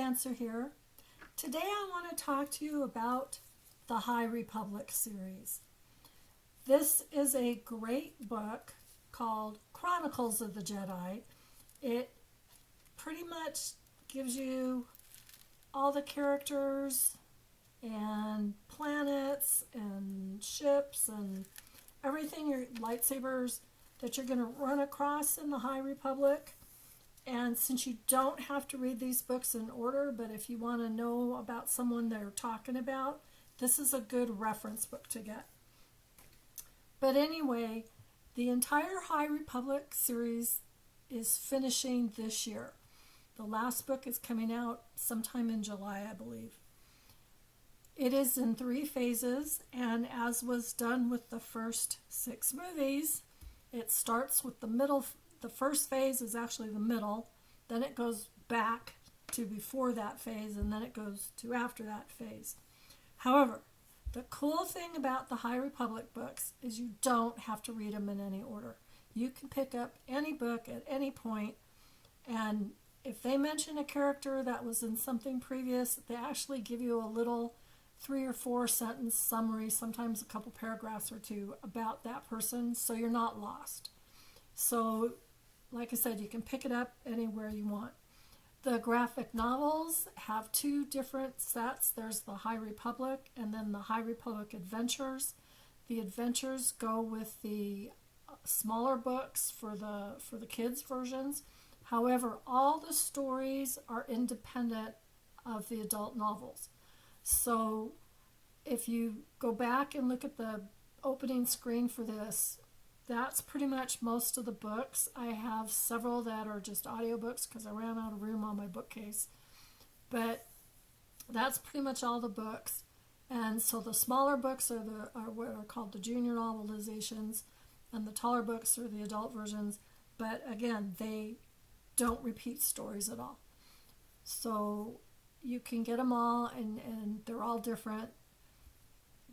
Dancer here. Today I want to talk to you about the High Republic series. This is a great book called Chronicles of the Jedi. It pretty much gives you all the characters and planets and ships and everything, your lightsabers that you're going to run across in the High Republic. And since you don't have to read these books in order, but if you want to know about someone they're talking about, this is a good reference book to get. But anyway, the entire High Republic series is finishing this year. The last book is coming out sometime in July, I believe. It is in 3 phases, and as was done with the first 6 movies, it starts with the middle. The first phase is actually the middle, then it goes back to before that phase, and then it goes to after that phase. However, the cool thing about the High Republic books is you don't have to read them in any order. You can pick up any book at any point, and if they mention a character that was in something previous, they actually give you a little 3 or 4 sentence summary, sometimes a couple paragraphs or 2 about that person, so you're not lost. So, like I said, you can pick it up anywhere you want. The graphic novels have 2 different sets. There's the High Republic and then the High Republic Adventures. The adventures go with the smaller books for the kids' versions. However, all the stories are independent of the adult novels. So if you go back and look at the opening screen for this, that's pretty much most of the books. I have several that are just audiobooks because I ran out of room on my bookcase. But that's pretty much all the books. And so the smaller books are what are called the junior novelizations, and the taller books are the adult versions. But again, they don't repeat stories at all. So you can get them all, and they're all different.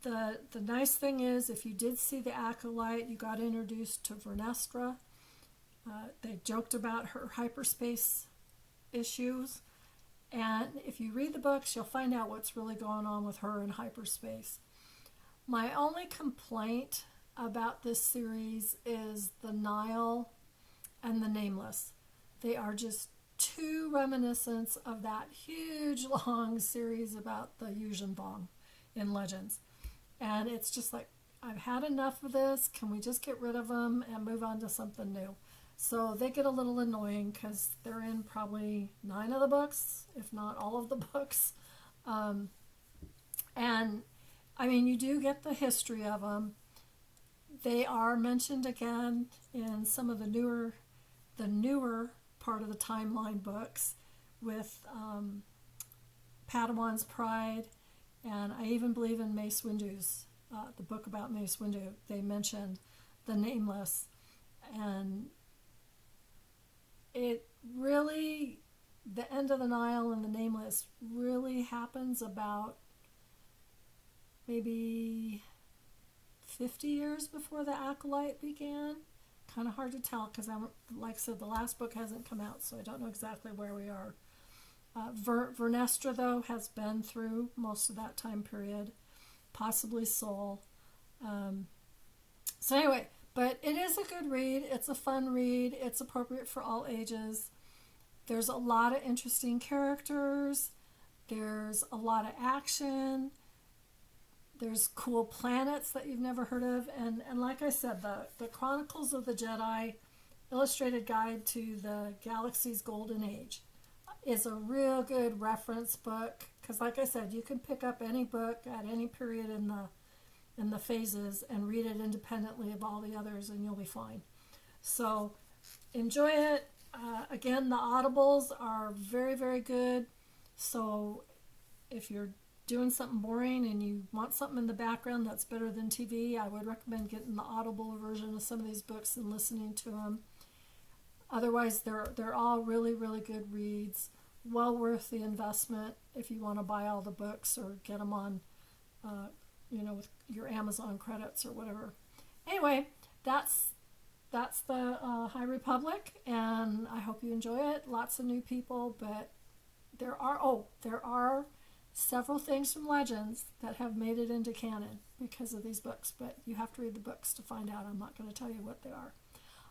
The nice thing is, if you did see The Acolyte, you got introduced to Vernestra. They joked about her hyperspace issues. And if you read the books, you'll find out what's really going on with her in hyperspace. My only complaint about this series is the Nihil and the Nameless. They are just too reminiscent of that huge long series about the Yuuzhan Vong in Legends. And it's just like, I've had enough of this. Can we just get rid of them and move on to something new? So they get a little annoying because they're in probably 9 of the books, if not all of the books. And I mean, you do get the history of them. They are mentioned again in some of the newer part of the timeline books with Padawan's Pride. And I even believe in Mace Windu's, the book about Mace Windu, they mentioned the Nameless. And it really, the end of the Nihil and the Nameless really happens about maybe 50 years before the Acolyte began. Kind of hard to tell because, like I said, the last book hasn't come out, so I don't know exactly where we are. Vernestra, though, has been through most of that time period, possibly Sol. So anyway, but it is a good read. It's a fun read. It's appropriate for all ages. There's a lot of interesting characters. There's a lot of action. There's cool planets that you've never heard of. And like I said, the Chronicles of the Jedi Illustrated Guide to the Galaxy's Golden Age is a real good reference book because, like I said, you can pick up any book at any period in the phases and read it independently of all the others, and you'll be fine. So enjoy it. Again, the audibles are very, very good. So if you're doing something boring and you want something in the background that's better than TV, I would recommend getting the audible version of some of these books and listening to them. Otherwise, they're all really, really good reads. Well worth the investment if you want to buy all the books or get them on, with your Amazon credits or whatever. Anyway, that's the High Republic, and I hope you enjoy it. Lots of new people, but there are several things from Legends that have made it into canon because of these books, but you have to read the books to find out. I'm not going to tell you what they are.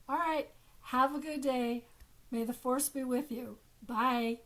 All right, have a good day. May the force be with you. Bye.